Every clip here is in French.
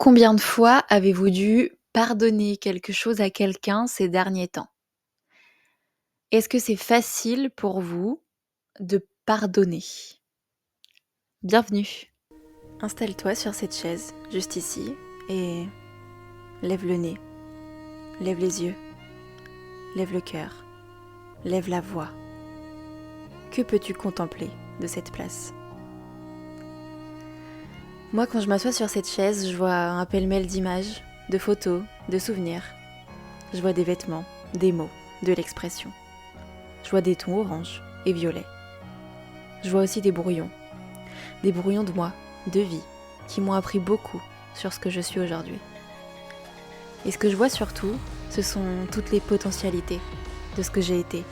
Combien de fois avez-vous dû pardonner quelque chose à quelqu'un ces derniers temps? Est-ce que c'est facile pour vous de pardonner? Bienvenue. Installe-toi sur cette chaise, juste ici, et lève le nez, lève les yeux, lève le cœur, lève la voix. Que peux-tu contempler de cette place? Moi, quand je m'assois sur cette chaise, je vois un pêle-mêle d'images, de photos, de souvenirs. Je vois des vêtements, des mots, de l'expression. Je vois des tons orange et violets. Je vois aussi des brouillons de moi, de vie, qui m'ont appris beaucoup sur ce que je suis aujourd'hui. Et ce que je vois surtout, ce sont toutes les potentialités de ce que j'ai été,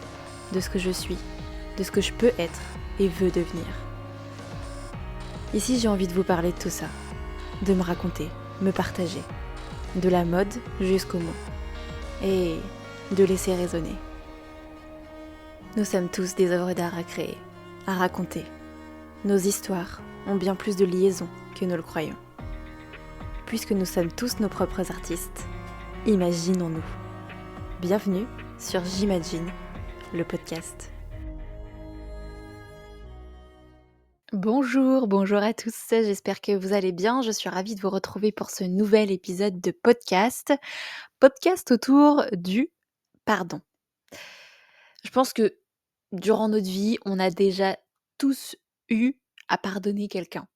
de ce que je suis, de ce que je peux être et veux devenir. Ici, j'ai envie de vous parler de tout ça, de me raconter, me partager, de la mode jusqu'aux mots, et de laisser résonner. Nous sommes tous des œuvres d'art à créer, à raconter. Nos histoires ont bien plus de liaisons que nous le croyons. Puisque nous sommes tous nos propres artistes, imaginons-nous. Bienvenue sur J'imagine, le podcast. Bonjour à tous, j'espère que vous allez bien. Je suis ravie de vous retrouver pour ce nouvel épisode de podcast autour du pardon. Je pense que durant notre vie, on a déjà tous eu à pardonner quelqu'un.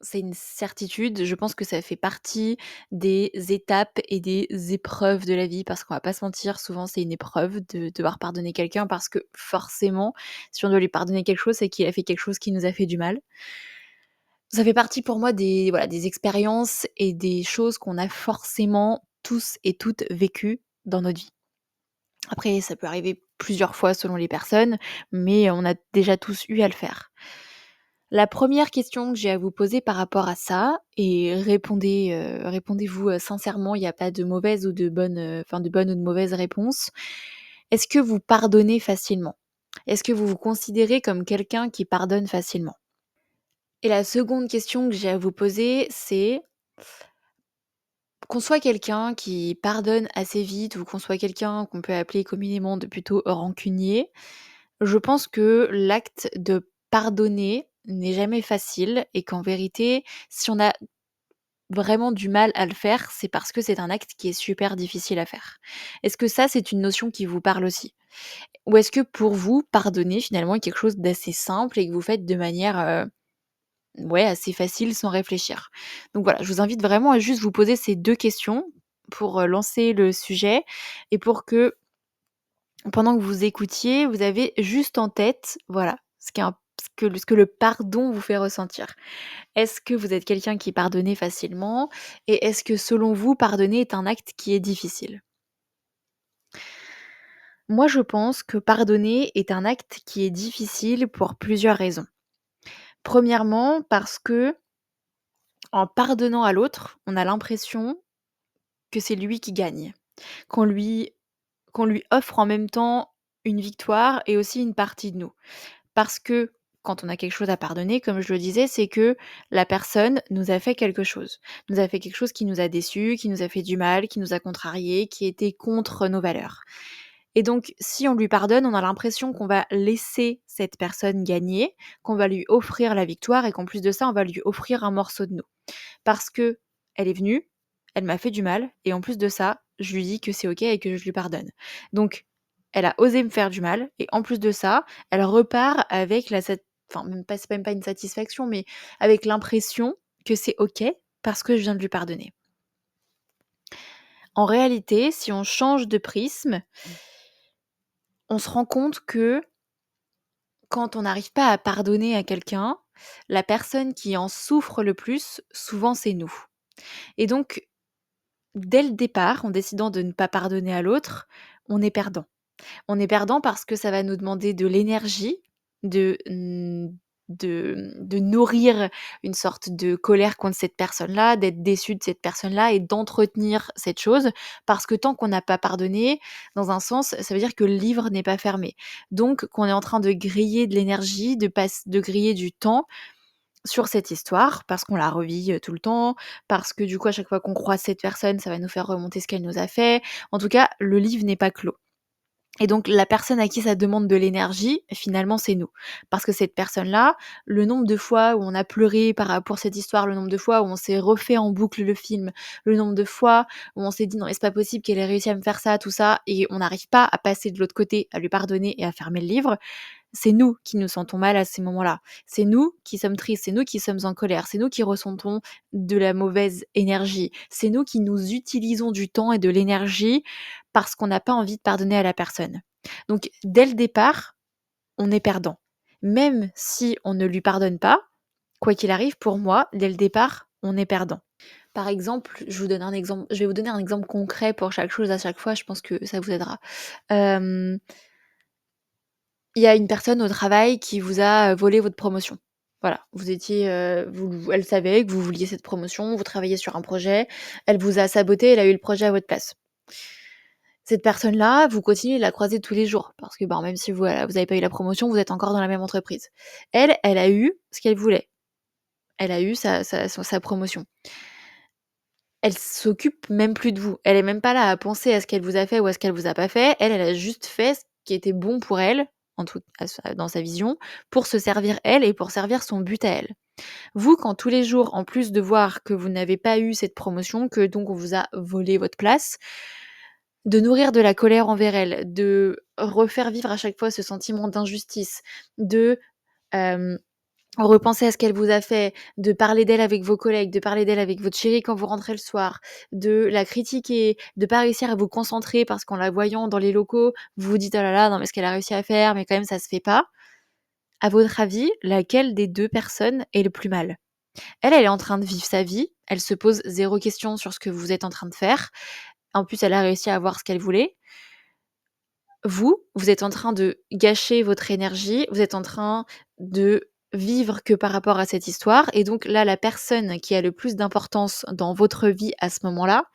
C'est une certitude, je pense que ça fait partie des étapes et des épreuves de la vie parce qu'on va pas se mentir, souvent c'est une épreuve de devoir pardonner quelqu'un parce que forcément, si on doit lui pardonner quelque chose, c'est qu'il a fait quelque chose qui nous a fait du mal. Ça fait partie pour moi des expériences et des choses qu'on a forcément tous et toutes vécues dans notre vie. Après, ça peut arriver plusieurs fois selon les personnes, mais on a déjà tous eu à le faire. La première question que j'ai à vous poser par rapport à ça, et répondez-vous sincèrement, il n'y a pas de mauvaise ou de bonne, de bonne ou de mauvaise réponse. Est-ce que vous pardonnez facilement? Est-ce que vous vous considérez comme quelqu'un qui pardonne facilement? Et la seconde question que j'ai à vous poser, c'est qu'on soit quelqu'un qui pardonne assez vite ou qu'on soit quelqu'un qu'on peut appeler communément de plutôt rancunier, je pense que l'acte de pardonner n'est jamais facile et qu'en vérité, si on a vraiment du mal à le faire, c'est parce que c'est un acte qui est super difficile à faire. Est-ce que ça, c'est une notion qui vous parle aussi? Ou est-ce que pour vous, pardonner finalement est quelque chose d'assez simple et que vous faites de manière, assez facile sans réfléchir? Donc voilà, je vous invite vraiment à juste vous poser ces 2 questions pour, lancer le sujet et pour que pendant que vous écoutiez, vous avez juste en tête, voilà, ce que le pardon vous fait ressentir. Est-ce que vous êtes quelqu'un qui pardonnez facilement? Et est-ce que selon vous, pardonner est un acte qui est difficile? Moi, je pense que pardonner est un acte qui est difficile pour plusieurs raisons. Premièrement, parce que en pardonnant à l'autre, on a l'impression que c'est lui qui gagne, qu'on lui qu'on lui offre en même temps une victoire et aussi une partie de nous. Parce que quand on a quelque chose à pardonner, comme je le disais, c'est que la personne nous a fait quelque chose. Nous a fait quelque chose qui nous a déçus, qui nous a fait du mal, qui nous a contrariés, qui était contre nos valeurs. Et donc, si on lui pardonne, on a l'impression qu'on va laisser cette personne gagner, qu'on va lui offrir la victoire et qu'en plus de ça, on va lui offrir un morceau de nous. Parce que elle est venue, elle m'a fait du mal et en plus de ça, je lui dis que c'est OK et que je lui pardonne. Donc elle a osé me faire du mal et en plus de ça, elle repart avec même pas c'est même pas une satisfaction, mais avec l'impression que c'est OK parce que je viens de lui pardonner. En réalité, si on change de prisme, on se rend compte que quand on n'arrive pas à pardonner à quelqu'un, la personne qui en souffre le plus, souvent c'est nous. Et donc dès le départ, en décidant de ne pas pardonner à l'autre, on est perdant. On est perdant parce que ça va nous demander de l'énergie, de, de nourrir une sorte de colère contre cette personne-là, d'être déçu de cette personne-là et d'entretenir cette chose parce que tant qu'on n'a pas pardonné, dans un sens, ça veut dire que le livre n'est pas fermé. Donc qu'on est en train de griller de l'énergie, de griller du temps sur cette histoire parce qu'on la revit, tout le temps, parce que du coup, à chaque fois qu'on croise cette personne, ça va nous faire remonter ce qu'elle nous a fait. En tout cas, le livre n'est pas clos. Et donc la personne à qui ça demande de l'énergie, finalement, c'est nous. Parce que cette personne-là, le nombre de fois où on a pleuré pour cette histoire, le nombre de fois où on s'est refait en boucle le film, le nombre de fois où on s'est dit: «Non mais c'est pas possible qu'elle ait réussi à me faire ça, tout ça» et on n'arrive pas à passer de l'autre côté, à lui pardonner et à fermer le livre, c'est nous qui nous sentons mal à ces moments-là. C'est nous qui sommes tristes, c'est nous qui sommes en colère, c'est nous qui ressentons de la mauvaise énergie. C'est nous qui nous utilisons du temps et de l'énergie parce qu'on n'a pas envie de pardonner à la personne. Donc dès le départ, on est perdant. Même si on ne lui pardonne pas, quoi qu'il arrive, pour moi, dès le départ, on est perdant. Par exemple, je vais vous donner un exemple concret pour chaque chose à chaque fois, je pense que ça vous aidera. Hem Il y a une personne au travail qui vous a, volé votre promotion. Voilà, vous étiez, elle savait que vous vouliez cette promotion, vous travailliez sur un projet, elle vous a saboté, elle a eu le projet à votre place. Cette personne-là, vous continuez de la croiser tous les jours parce que, ben, même si vous avez pas eu la promotion, vous êtes encore dans la même entreprise. Elle a eu ce qu'elle voulait. Elle a eu sa promotion. Elle s'occupe même plus de vous. Elle est même pas là à penser à ce qu'elle vous a fait ou à ce qu'elle vous a pas fait. Elle a juste fait ce qui était bon pour elle, en tout dans sa vision, pour se servir elle et pour servir son but à elle. Vous, quand tous les jours, en plus de voir que vous n'avez pas eu cette promotion, que donc on vous a volé votre place, de nourrir de la colère envers elle, de refaire vivre à chaque fois ce sentiment d'injustice, de, hem repenser à ce qu'elle vous a fait, de parler d'elle avec vos collègues, de parler d'elle avec votre chérie quand vous rentrez le soir, de la critiquer, de pas réussir à vous concentrer parce qu'en la voyant dans les locaux, vous vous dites: «Oh là là, non mais ce qu'elle a réussi à faire, mais quand même ça se fait pas». À votre avis, laquelle des 2 personnes est le plus mal? Elle, elle est en train de vivre sa vie, elle se pose 0 question sur ce que vous êtes en train de faire. En plus, elle a réussi à avoir ce qu'elle voulait. Vous, vous êtes en train de gâcher votre énergie, vous êtes en train de vivre que par rapport à cette histoire et donc là, la personne qui a le plus d'importance dans votre vie à ce moment-là,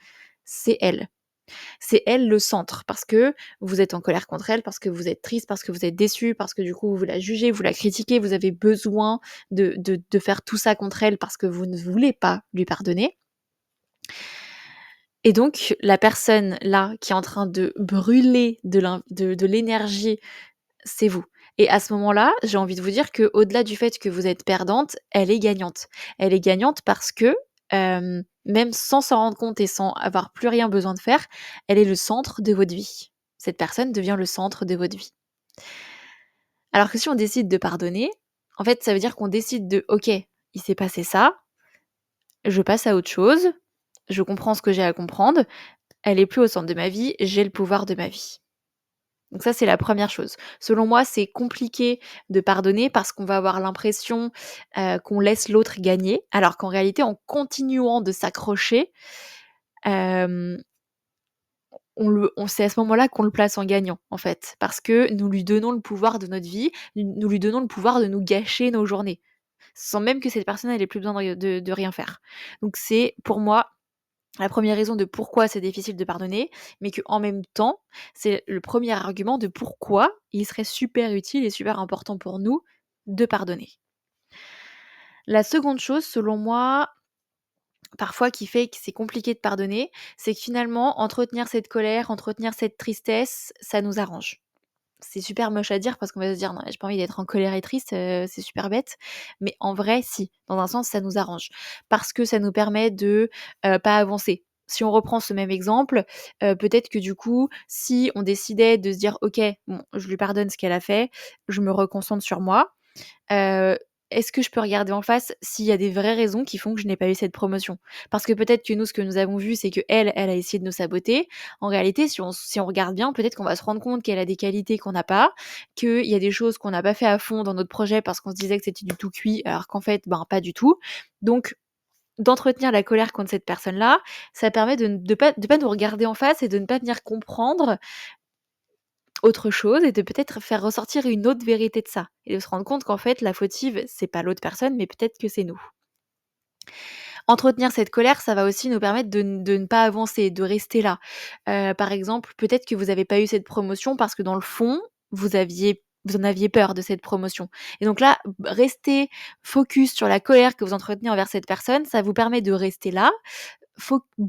c'est elle. C'est elle le centre parce que vous êtes en colère contre elle, parce que vous êtes triste, parce que vous êtes déçu, parce que du coup vous la jugez, vous la critiquez, vous avez besoin de faire tout ça contre elle parce que vous ne voulez pas lui pardonner. Et donc la personne là qui est en train de brûler de l'énergie, c'est vous. Et à ce moment-là, j'ai envie de vous dire qu'au-delà du fait que vous êtes perdante, elle est gagnante. Elle est gagnante parce que, même sans s'en rendre compte et sans avoir plus rien besoin de faire, elle est le centre de votre vie. Cette personne devient le centre de votre vie. Alors que si on décide de pardonner, en fait, ça veut dire qu'on décide de: «OK, il s'est passé ça, je passe à autre chose, je comprends ce que j'ai à comprendre, elle est plus au centre de ma vie, j'ai le pouvoir de ma vie». Donc ça, c'est la première chose. Selon moi, c'est compliqué de pardonner parce qu'on va avoir l'impression, qu'on laisse l'autre gagner, alors qu'en réalité, en continuant de s'accrocher, hem, on c'est à ce moment-là qu'on le place en gagnant, en fait. Parce que nous lui donnons le pouvoir de notre vie, nous lui donnons le pouvoir de nous gâcher nos journées, sans même que cette personne, elle ait plus besoin de rien faire. Donc c'est, pour moi, la première raison de pourquoi c'est difficile de pardonner, mais qu'en même temps, c'est le premier argument de pourquoi il serait super utile et super important pour nous de pardonner. La seconde chose, selon moi, parfois qui fait que c'est compliqué de pardonner, c'est que finalement, entretenir cette colère, entretenir cette tristesse, ça nous arrange. C'est super moche à dire parce qu'on va se dire: «Non, j'ai pas envie d'être en colère et triste, c'est super bête». Mais en vrai, si, dans un sens, ça nous arrange. Parce que ça nous permet de, pas avancer. Si on reprend ce même exemple, peut-être que du coup, si on décidait de se dire: «OK, bon, je lui pardonne ce qu'elle a fait, je me reconcentre sur moi», Heu, est-ce que je peux regarder en face s'il y a des vraies raisons qui font que je n'ai pas eu cette promotion? Parce que peut-être que nous, ce que nous avons vu, c'est qu'elle, elle a essayé de nous saboter. En réalité, si on regarde bien, peut-être qu'on va se rendre compte qu'elle a des qualités qu'on n'a pas, qu'il y a des choses qu'on n'a pas fait à fond dans notre projet parce qu'on se disait que c'était du tout cuit, alors qu'en fait, ben, pas du tout. Donc d'entretenir la colère contre cette personne-là, ça permet de pas nous regarder en face et de ne pas venir comprendre autre chose et de peut-être faire ressortir une autre vérité de ça et de se rendre compte qu'en fait la fautive, c'est pas l'autre personne, mais peut-être que c'est nous. Entretenir cette colère, ça va aussi nous permettre de ne pas avancer, de rester là. Par exemple, peut-être que vous avez pas eu cette promotion parce que dans le fond, vous en aviez peur de cette promotion. Et donc là, rester focus sur la colère que vous entretenez envers cette personne, ça vous permet de rester là,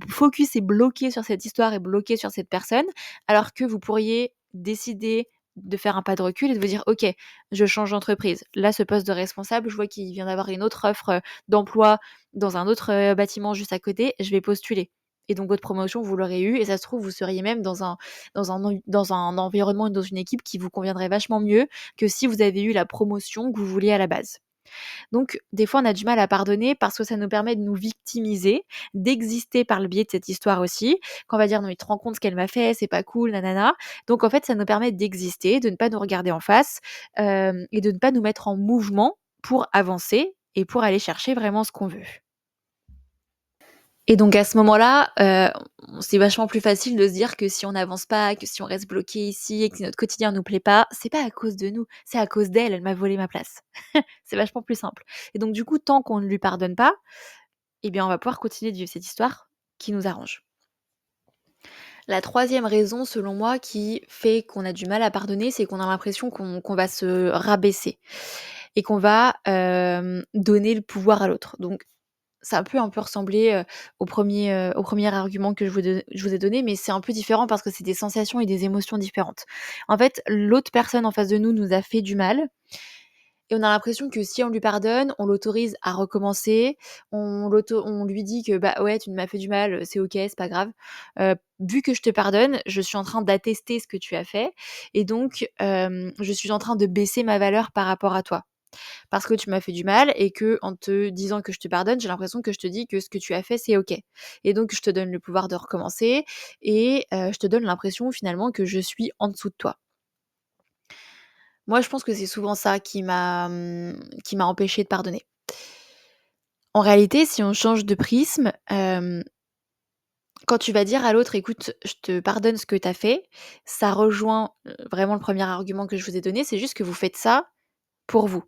focus et bloqué sur cette histoire et bloqué sur cette personne, alors que vous pourriez décider de faire un pas de recul et de vous dire: «OK, je change d'entreprise. Là, ce poste de responsable, je vois qu'il vient d'avoir une autre offre, d'emploi dans un autre, bâtiment juste à côté, je vais postuler» et donc votre promotion, vous l'aurez eue et ça se trouve, vous seriez même dans un environnement et dans une équipe qui vous conviendrait vachement mieux que si vous avez eu la promotion que vous vouliez à la base. Donc, des fois, on a du mal à pardonner parce que ça nous permet de nous victimiser, d'exister par le biais de cette histoire aussi. Quand on va dire: «Non, mais tu te rends compte ce qu'elle m'a fait, c'est pas cool, nanana». Donc en fait, ça nous permet d'exister, de ne pas nous regarder en face, et de ne pas nous mettre en mouvement pour avancer et pour aller chercher vraiment ce qu'on veut. Et donc à ce moment-là, c'est vachement plus facile de se dire que si on n'avance pas, que si on reste bloqué ici et que si notre quotidien nous plaît pas, c'est pas à cause de nous, c'est à cause d'elle, elle m'a volé ma place. C'est vachement plus simple. Et donc du coup, tant qu'on ne lui pardonne pas, eh bien, on va pouvoir continuer de vivre cette histoire qui nous arrange. La troisième raison, selon moi, qui fait qu'on a du mal à pardonner, c'est qu'on a l'impression qu'on va se rabaisser et qu'on va, donner le pouvoir à l'autre. Donc ça peut un peu ressembler, au premier argument que je vous ai donné, mais c'est un peu différent parce que c'est des sensations et des émotions différentes. En fait, l'autre personne en face de nous nous a fait du mal et on a l'impression que si on lui pardonne, on l'autorise à recommencer, on lui dit que: «Bah, ouais, tu m'as fait du mal, c'est OK, c'est pas grave. Vu que je te pardonne, je suis en train d'attester ce que tu as fait et donc je suis en train de baisser ma valeur par rapport à toi. Parce que tu m'as fait du mal et qu'en te disant que je te pardonne, j'ai l'impression que je te dis que ce que tu as fait, c'est OK et donc je te donne le pouvoir de recommencer et je te donne l'impression finalement que je suis en dessous de toi». Moi, je pense que c'est souvent ça qui m'a empêchée de pardonner. En réalité, si on change de prisme, quand tu vas dire à l'autre: «Écoute, je te pardonne ce que tu as fait», ça rejoint, vraiment le premier argument que je vous ai donné, c'est juste que vous faites ça pour vous.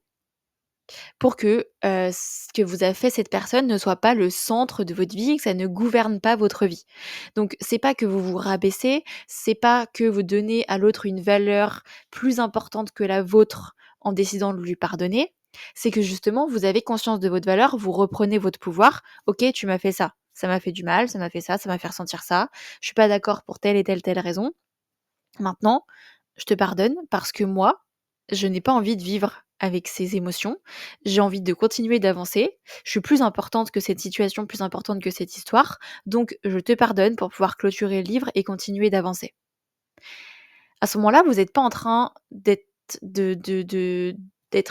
Pour que, ce que vous a fait cette personne ne soit pas le centre de votre vie et que ça ne gouverne pas votre vie. Donc c'est pas que vous vous rabaissez, c'est pas que vous donnez à l'autre une valeur plus importante que la vôtre en décidant de lui pardonner, c'est que justement vous avez conscience de votre valeur, vous reprenez votre pouvoir. «OK, tu m'as fait ça m'a fait du mal, ça m'a fait ça m'a fait ressentir ça. Je suis pas d'accord pour telle et telle raison. Maintenant, je te pardonne parce que moi, je n'ai pas envie de vivre avec ces émotions. J'ai envie de continuer d'avancer. Je suis plus importante que cette situation, plus importante que cette histoire. Donc, je te pardonne pour pouvoir clôturer le livre et continuer d'avancer. À ce moment-là, vous n'êtes pas en train d'être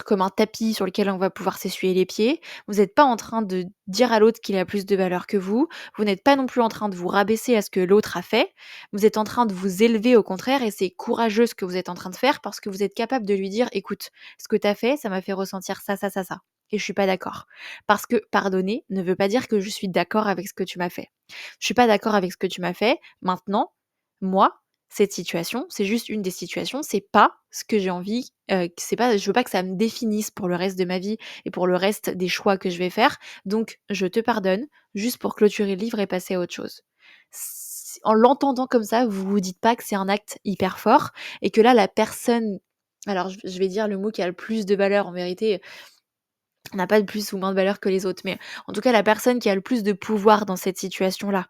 comme un tapis sur lequel on va pouvoir s'essuyer les pieds. Vous n'êtes pas en train de dire à l'autre qu'il a plus de valeur que vous. Vous n'êtes pas non plus en train de vous rabaisser à ce que l'autre a fait. Vous êtes en train de vous élever au contraire et c'est courageux ce que vous êtes en train de faire parce que vous êtes capable de lui dire: «Écoute, ce que tu as fait, ça m'a fait ressentir ça et je suis pas d'accord». Parce que pardonner ne veut pas dire que je suis d'accord avec ce que tu m'as fait. Je suis pas d'accord avec ce que tu m'as fait. Maintenant, moi, cette situation, c'est juste une des situations, c'est pas ce que j'ai envie, c'est pas je veux pas que ça me définisse pour le reste de ma vie et pour le reste des choix que je vais faire, donc je te pardonne, juste pour clôturer le livre et passer à autre chose. En l'entendant comme ça, vous vous dites pas que c'est un acte hyper fort et que là, la personne alors je vais dire le mot qui a le plus de valeur, en vérité, on n'a pas de plus ou moins de valeur que les autres, mais en tout cas, la personne qui a le plus de pouvoir dans cette situation-là,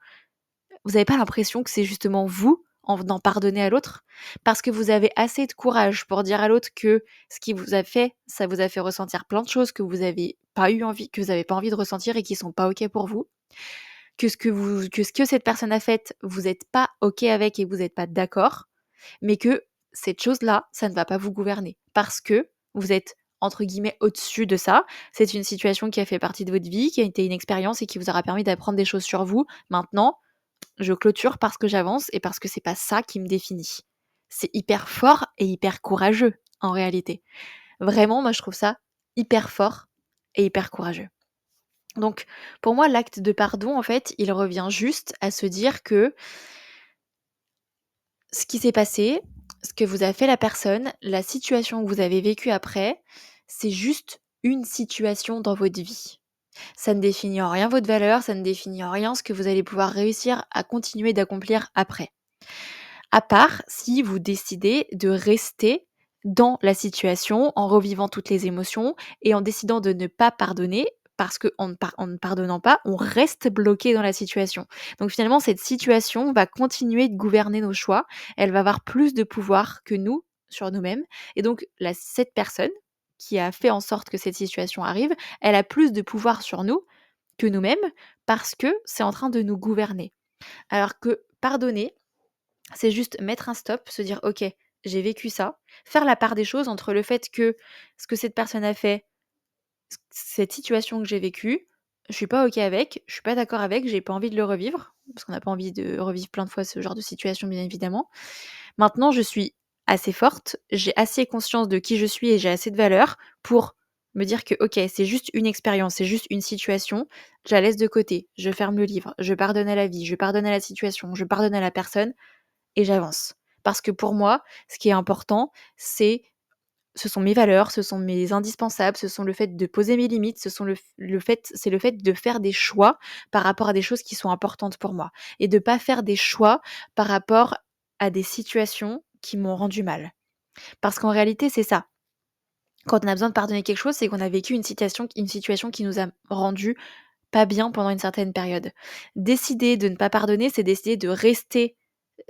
vous avez pas l'impression que c'est justement vous, en venant pardonner à l'autre? Parce que vous avez assez de courage pour dire à l'autre que ce qu'il vous a fait, ça vous a fait ressentir plein de choses que vous avez pas envie de ressentir et qui sont pas OK pour vous. Que ce que cette personne a fait, vous êtes pas OK avec et vous êtes pas d'accord, mais que cette chose-là, ça ne va pas vous gouverner. Parce que vous êtes, entre guillemets, «au-dessus» de ça. C'est une situation qui a fait partie de votre vie, qui a été une expérience et qui vous aura permis d'apprendre des choses sur vous. Maintenant, je clôture parce que j'avance et parce que c'est pas ça qui me définit. C'est hyper fort et hyper courageux, en réalité. Vraiment, moi, je trouve ça hyper fort et hyper courageux. Donc, pour moi, l'acte de pardon, en fait, il revient juste à se dire que ce qui s'est passé, ce que vous a fait la personne, la situation que vous avez vécue après, c'est juste une situation dans votre vie. Ça ne définit en rien votre valeur, ça ne définit en rien ce que vous allez pouvoir réussir à continuer d'accomplir après. À part si vous décidez de rester dans la situation, en revivant toutes les émotions et en décidant de ne pas pardonner parce qu'en ne pardonnant pas, on reste bloqué dans la situation. Donc finalement, cette situation va continuer de gouverner nos choix. Elle va avoir plus de pouvoir que nous sur nous-mêmes et donc cette personne qui a fait en sorte que cette situation arrive, elle a plus de pouvoir sur nous que nous-mêmes parce que c'est en train de nous gouverner. Alors que pardonner, c'est juste mettre un stop, se dire: «OK, j'ai vécu ça», faire la part des choses entre le fait que ce que cette personne a fait, cette situation que j'ai vécue, je suis pas OK avec, je suis pas d'accord avec, j'ai pas envie de le revivre, parce qu'on n'a pas envie de revivre plein de fois ce genre de situation, bien évidemment. Maintenant, je suis assez forte, j'ai assez conscience de qui je suis et j'ai assez de valeur pour me dire que: «OK, c'est juste une expérience, c'est juste une situation, je la laisse de côté, je ferme le livre, je pardonne à la vie, je pardonne à la situation, je pardonne à la personne et j'avance». Parce que pour moi, ce qui est important, ce sont mes valeurs, ce sont mes indispensables, ce sont le fait de poser mes limites, ce sont c'est le fait de faire des choix par rapport à des choses qui sont importantes pour moi et de pas faire des choix par rapport à des situations qui m'ont rendu mal. Parce qu'en réalité, c'est ça. Quand on a besoin de pardonner quelque chose, c'est qu'on a vécu une situation qui nous a rendu pas bien pendant une certaine période. Décider de ne pas pardonner, c'est décider de rester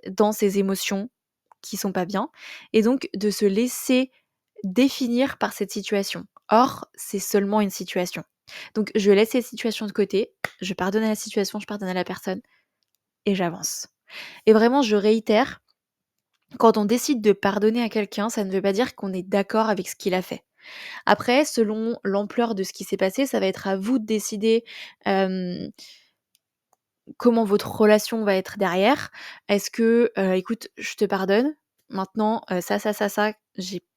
dans ses émotions qui sont pas bien et donc de se laisser définir par cette situation. Or, c'est seulement une situation. Donc je laisse cette situation de côté, je pardonne à la situation, je pardonne à la personne et j'avance. Et vraiment, je réitère, quand on décide de pardonner à quelqu'un, ça ne veut pas dire qu'on est d'accord avec ce qu'il a fait. Après, selon l'ampleur de ce qui s'est passé, ça va être à vous de décider, hem comment votre relation va être derrière. Est-ce que, «Écoute, je te pardonne. Maintenant, ça,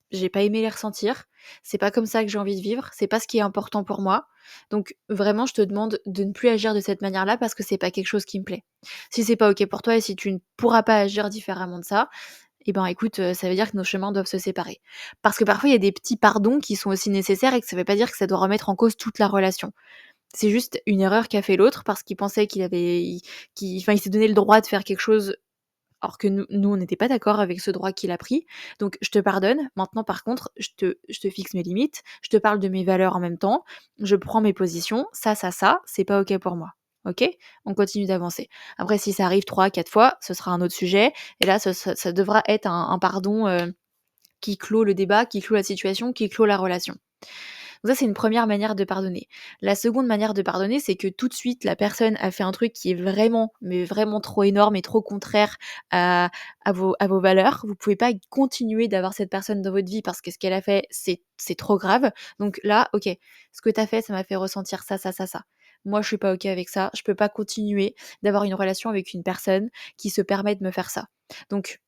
j'ai pas aimé les ressentir. C'est pas comme ça que j'ai envie de vivre. C'est pas ce qui est important pour moi. Donc vraiment, je te demande de ne plus agir de cette manière-là parce que c'est pas quelque chose qui me plaît». Si c'est pas OK pour toi et si tu ne pourras pas agir différemment de ça, eh ben, écoute, ça veut dire que nos chemins doivent se séparer. Parce que parfois, il y a des petits pardons qui sont aussi nécessaires et que ça veut pas dire que ça doit remettre en cause toute la relation. C'est juste une erreur qu'a fait l'autre parce qu'il pensait il s'est donné le droit de faire quelque chose alors que nous on n'était pas d'accord avec ce droit qu'il a pris. Donc je te pardonne. Maintenant par contre, je te fixe mes limites, je te parle de mes valeurs en même temps, je prends mes positions, ça, c'est pas OK pour moi. OK? On continue d'avancer. Après si ça arrive 3, 4 fois, ce sera un autre sujet et là ça devra être un pardon, qui clôt le débat, qui clôt la situation, qui clôt la relation. Donc ça, c'est une première manière de pardonner. La seconde manière de pardonner, c'est que tout de suite, la personne a fait un truc qui est vraiment, mais vraiment trop énorme et trop contraire à vos valeurs. Vous pouvez pas continuer d'avoir cette personne dans votre vie parce que ce qu'elle a fait, c'est trop grave. Donc là, OK, ce que tu as fait, ça m'a fait ressentir ça, ça, ça, ça. Moi, je suis pas OK avec ça. Je peux pas continuer d'avoir une relation avec une personne qui se permet de me faire ça. Donc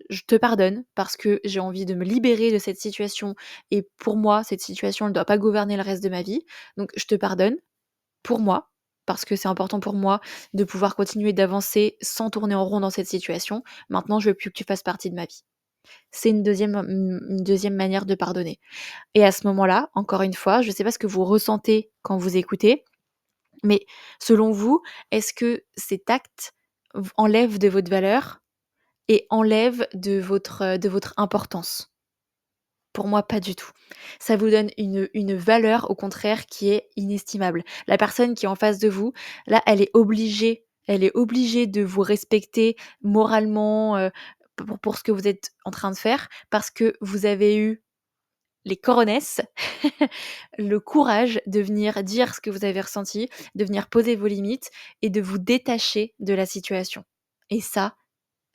je te pardonne parce que j'ai envie de me libérer de cette situation et pour moi, cette situation, elle ne doit pas gouverner le reste de ma vie. Donc je te pardonne pour moi, parce que c'est important pour moi de pouvoir continuer d'avancer sans tourner en rond dans cette situation. Maintenant, je veux plus que tu fasses partie de ma vie. C'est une deuxième manière de pardonner. Et à ce moment-là, encore une fois, je ne sais pas ce que vous ressentez quand vous écoutez, mais selon vous, est-ce que cet acte enlève de votre valeur et enlève de votre importance? Pour moi, pas du tout. Ça vous donne une valeur, au contraire, qui est inestimable. La personne qui est en face de vous, là, elle est obligée de vous respecter moralement, pour ce que vous êtes en train de faire, parce que vous avez eu les coronesses, le courage de venir dire ce que vous avez ressenti, de venir poser vos limites et de vous détacher de la situation. Et ça,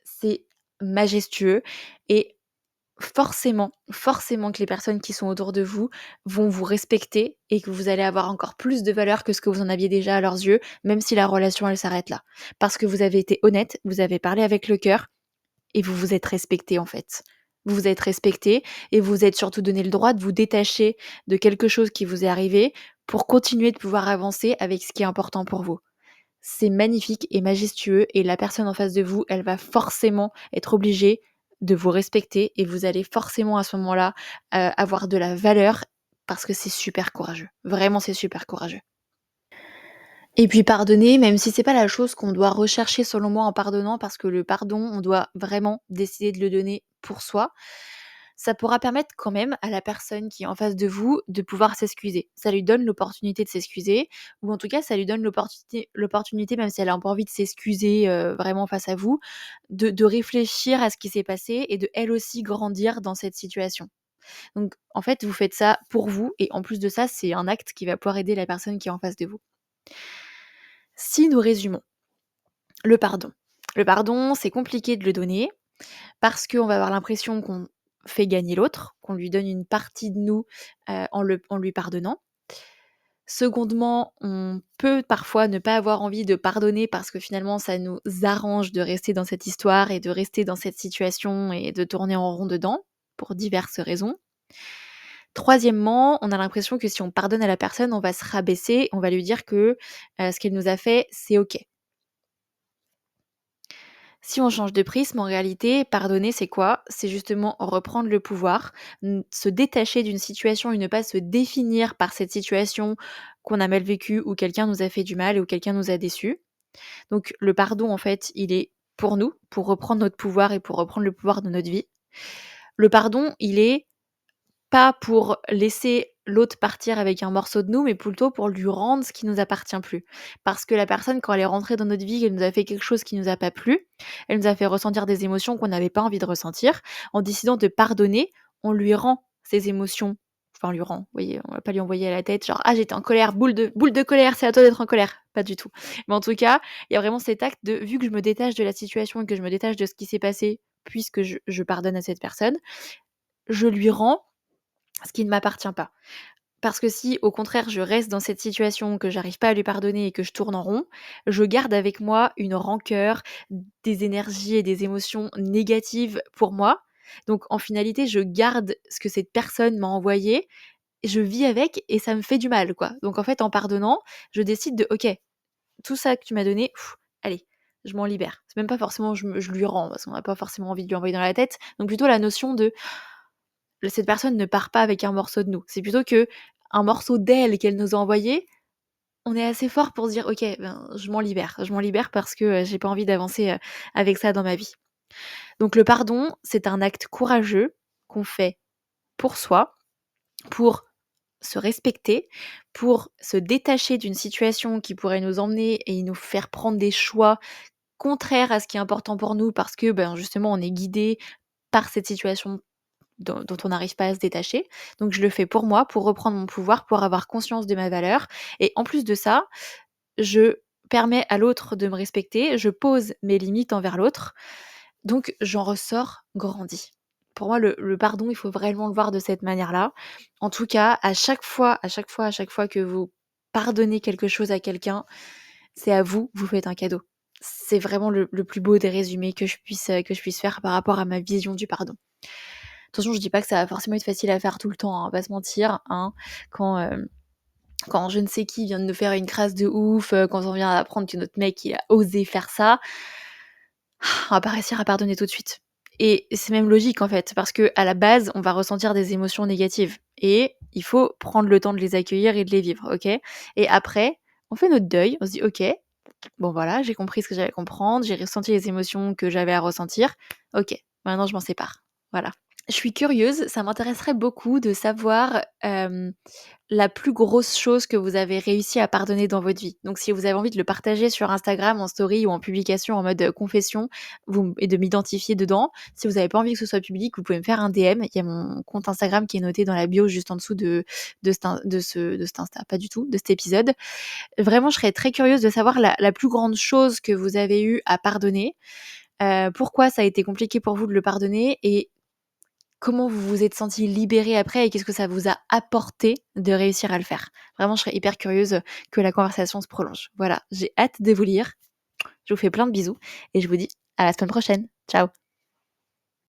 c'est majestueux et forcément que les personnes qui sont autour de vous vont vous respecter et que vous allez avoir encore plus de valeur que ce que vous en aviez déjà à leurs yeux, même si la relation elle s'arrête là. Parce que vous avez été honnête, vous avez parlé avec le cœur et vous vous êtes respecté en fait. Vous vous êtes respecté et vous vous êtes surtout donné le droit de vous détacher de quelque chose qui vous est arrivé pour continuer de pouvoir avancer avec ce qui est important pour vous. C'est magnifique et majestueux et la personne en face de vous, elle va forcément être obligée de vous respecter et vous allez forcément à ce moment-là, avoir de la valeur parce que c'est super courageux. Vraiment, c'est super courageux. Et puis pardonner, même si c'est pas la chose qu'on doit rechercher selon moi en pardonnant, parce que le pardon, on doit vraiment décider de le donner pour soi. ça pourra permettre quand même à la personne qui est en face de vous de pouvoir s'excuser. Ça lui donne l'opportunité de s'excuser ou en tout cas, ça lui donne l'opportunité même si elle a pas envie de s'excuser, vraiment face à vous, de réfléchir à ce qui s'est passé et de elle aussi grandir dans cette situation. Donc en fait, vous faites ça pour vous et en plus de ça, c'est un acte qui va pouvoir aider la personne qui est en face de vous. Si nous résumons, le pardon. Le pardon, c'est compliqué de le donner parce qu'on va avoir l'impression qu'on fait gagner l'autre, qu'on lui donne une partie de nous, en lui pardonnant. Secondement, on peut parfois ne pas avoir envie de pardonner parce que finalement ça nous arrange de rester dans cette histoire et de rester dans cette situation et de tourner en rond dedans, pour diverses raisons. Troisièmement, on a l'impression que si on pardonne à la personne, on va se rabaisser, on va lui dire que, ce qu'elle nous a fait, c'est OK. Si on change de prisme, en réalité, pardonner, c'est quoi? C'est justement reprendre le pouvoir, se détacher d'une situation et ne pas se définir par cette situation qu'on a mal vécue ou quelqu'un nous a fait du mal ou quelqu'un nous a déçus. Donc le pardon, en fait, il est pour nous, pour reprendre notre pouvoir et pour reprendre le pouvoir de notre vie. Le pardon, il est pas pour laisser l'autre partir avec un morceau de nous, mais plutôt pour lui rendre ce qui nous appartient plus. Parce que la personne, quand elle est rentrée dans notre vie, qu'elle nous a fait quelque chose qui nous a pas plu, elle nous a fait ressentir des émotions qu'on n'avait pas envie de ressentir. En décidant de pardonner, on lui rend ces émotions. Enfin, on lui rend, vous voyez, on va pas lui envoyer à la tête genre: «Ah, j'étais en colère, boule de colère, c'est à toi d'être en colère». Pas du tout. Mais en tout cas, il y a vraiment cet acte de vu que je me détache de la situation et que je me détache de ce qui s'est passé, puisque je pardonne à cette personne, je lui rends ce qui ne m'appartient pas. Parce que si, au contraire, je reste dans cette situation, que j'arrive pas à lui pardonner et que je tourne en rond, je garde avec moi une rancœur, des énergies et des émotions négatives pour moi. Donc en finalité, je garde ce que cette personne m'a envoyé, je vis avec et ça me fait du mal, quoi. Donc en fait, en pardonnant, je décide de: «OK, tout ça que tu m'as donné, allez, je m'en libère». C'est même pas forcément je lui rends, parce qu'on n'a pas forcément envie de lui envoyer dans la tête. Donc plutôt la notion de cette personne ne part pas avec un morceau de nous. C'est plutôt que un morceau d'elle qu'elle nous a envoyé, on est assez fort pour se dire: «OK, ben, je m'en libère. Je m'en libère parce que, j'ai pas envie d'avancer, avec ça dans ma vie». Donc le pardon, c'est un acte courageux qu'on fait pour soi, pour se respecter, pour se détacher d'une situation qui pourrait nous emmener et nous faire prendre des choix contraires à ce qui est important pour nous parce que, ben, justement, on est guidé par cette situation dont on n'arrive pas à se détacher. Donc je le fais pour moi, pour reprendre mon pouvoir, pour avoir conscience de ma valeur et en plus de ça, je permets à l'autre de me respecter, je pose mes limites envers l'autre, donc j'en ressors grandi. Pour moi, le pardon, il faut vraiment le voir de cette manière-là. En tout cas, à chaque fois que vous pardonnez quelque chose à quelqu'un, c'est à vous, vous faites un cadeau. C'est vraiment le plus beau des résumés que je puisse faire par rapport à ma vision du pardon. Attention, je dis pas que ça va forcément être facile à faire tout le temps, hein, on va pas se mentir, hein. Quand, quand je ne sais qui vient de nous faire une crasse de ouf, quand on vient d'apprendre que notre mec, il a osé faire ça, on va pas réussir à pardonner tout de suite. Et c'est même logique, en fait, parce qu'à la base, on va ressentir des émotions négatives et il faut prendre le temps de les accueillir et de les vivre, OK? Et après, on fait notre deuil, on se dit: «OK, bon voilà, j'ai compris ce que j'avais à comprendre, j'ai ressenti les émotions que j'avais à ressentir. OK, maintenant je m'en sépare». Voilà. Je suis curieuse, ça m'intéresserait beaucoup de savoir, la plus grosse chose que vous avez réussi à pardonner dans votre vie. Donc si vous avez envie de le partager sur Instagram en story ou en publication en mode, confession, vous et de m'identifier dedans. Si vous n'avez pas envie que ce soit public, vous pouvez me faire un DM. Il y a mon compte Instagram qui est noté dans la bio juste en dessous de cet Insta, pas du tout, de cet épisode. Vraiment, je serais très curieuse de savoir la plus grande chose que vous avez eu à pardonner, pourquoi ça a été compliqué pour vous de le pardonner et comment vous vous êtes senti libéré après et qu'est-ce que ça vous a apporté de réussir à le faire? Vraiment, je serais hyper curieuse que la conversation se prolonge. Voilà, j'ai hâte de vous lire. Je vous fais plein de bisous et je vous dis à la semaine prochaine. Ciao.